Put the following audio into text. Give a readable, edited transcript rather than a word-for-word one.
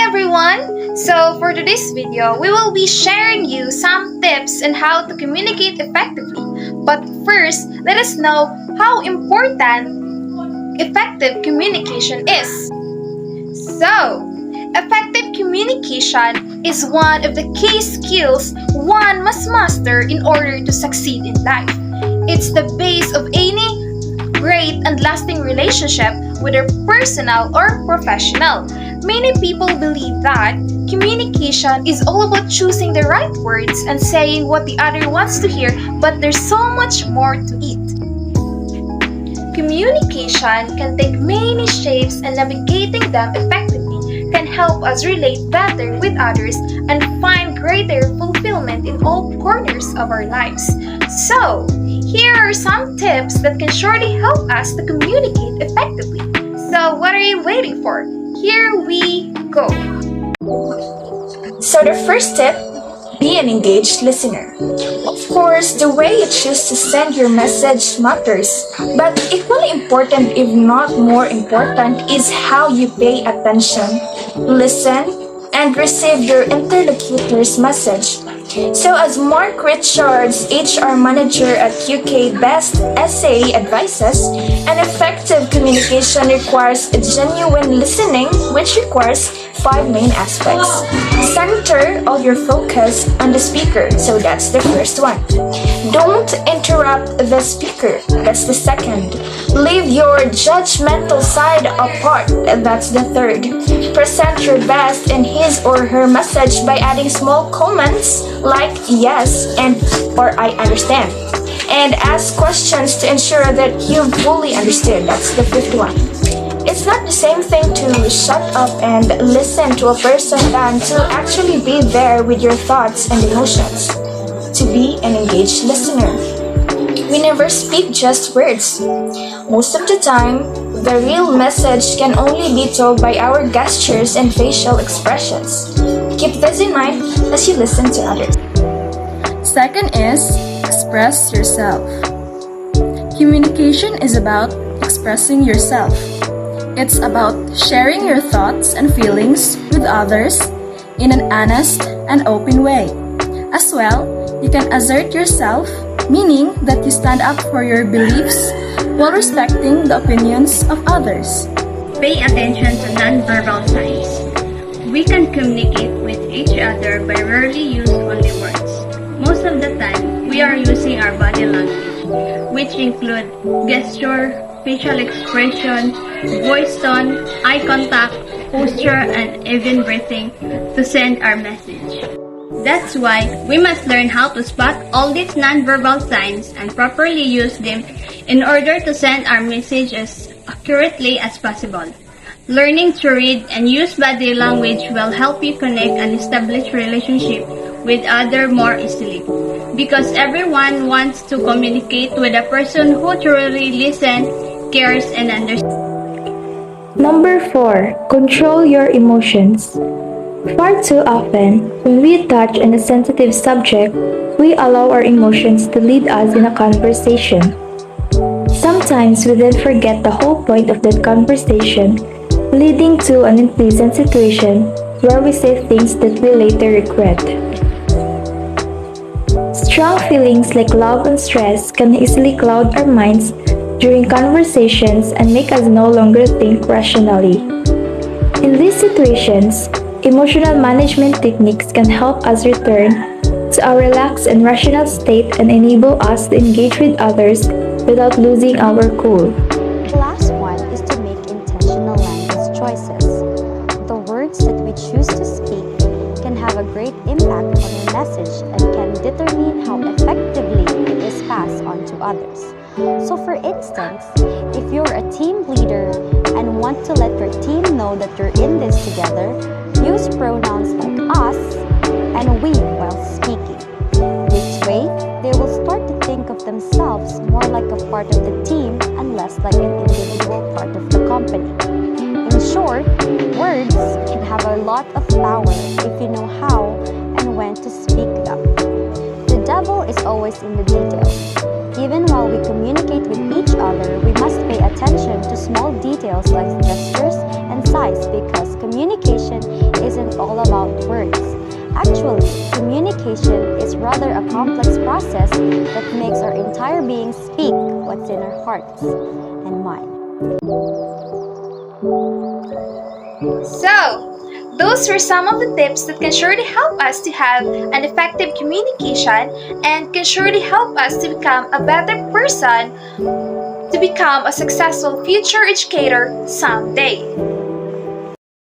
everyone! So for today's video, we will be sharing you some tips on how to communicate effectively. But first, let us know how important effective communication is. So, effective communication is one of the key skills one must master in order to succeed in life. It's the base of any great and lasting relationship, whether personal or professional. Many people believe that communication is all about choosing the right words and saying what the other wants to hear, but there's so much more to it. Communication can take many shapes, and navigating them effectively can help us relate better with others and find greater fulfillment in all corners of our lives. So, here are some tips that can surely help us to communicate effectively. So, what are you waiting for? Here we go. So the first tip, be an engaged listener. Of course, the way you choose to send your message matters, but equally important, if not more important, is how you pay attention, listen, and receive your interlocutor's message. So as Mark Richards, HR manager at UK Best SA advises, an effective communication requires a genuine listening, which requires 5 main aspects. Center all your focus on the speaker, so that's the first one. Don't interrupt the speaker, that's the second. Leave your judgmental side apart, that's the third. Present your best in his or her message by adding small comments like yes and or I understand. And ask questions to ensure that you fully understood, that's the fifth one. It's not the same thing to shut up and listen to a person than to actually be there with your thoughts and emotions. To be an engaged listener. We never speak just words. Most of the time, the real message can only be told by our gestures and facial expressions. Keep this in mind as you listen to others. Second is express yourself. Communication is about expressing yourself. It's about sharing your thoughts and feelings with others in an honest and open way. As well, you can assert yourself, meaning that you stand up for your beliefs while respecting the opinions of others. Pay attention to nonverbal signs. We can communicate with each other by rarely use only words. Most of the time, we are using our body language, which include gesture, facial expression, voice tone, eye contact, posture, and even breathing to send our message. That's why we must learn how to spot all these nonverbal signs and properly use them in order to send our message as accurately as possible. Learning to read and use body language will help you connect and establish relationship with others more easily, because everyone wants to communicate with a person who truly listens, cares, and understands. Number 4. Control your emotions. Far too often, when we touch on a sensitive subject, we allow our emotions to lead us in a conversation. Sometimes we then forget the whole point of that conversation, leading to an unpleasant situation where we say things that we later regret. Strong feelings like love and stress can easily cloud our minds during conversations and make us no longer think rationally. In these situations, emotional management techniques can help us return to a relaxed and rational state and enable us to engage with others without losing our cool. The last one is to make intentional language choices. The words that we choose to speak can have a great impact on the message and can determine how effectively it is passed on to others. So for instance, if you're a team leader and want to let your team know that you're in this together, use pronouns like us and we while speaking. This way, they will start to think of themselves more like a part of the team and less like an individual part of the company. In short, words can have a lot of power if you know how and when to speak them. The devil is always in the details. Even while we communicate with each other, we must pay attention to small details like gestures and size, because communication isn't communication is rather a complex process that makes our entire being speak what's in our hearts and mind. So, those were some of the tips that can surely help us to have an effective communication and can surely help us to become a better person, to become a successful future educator someday.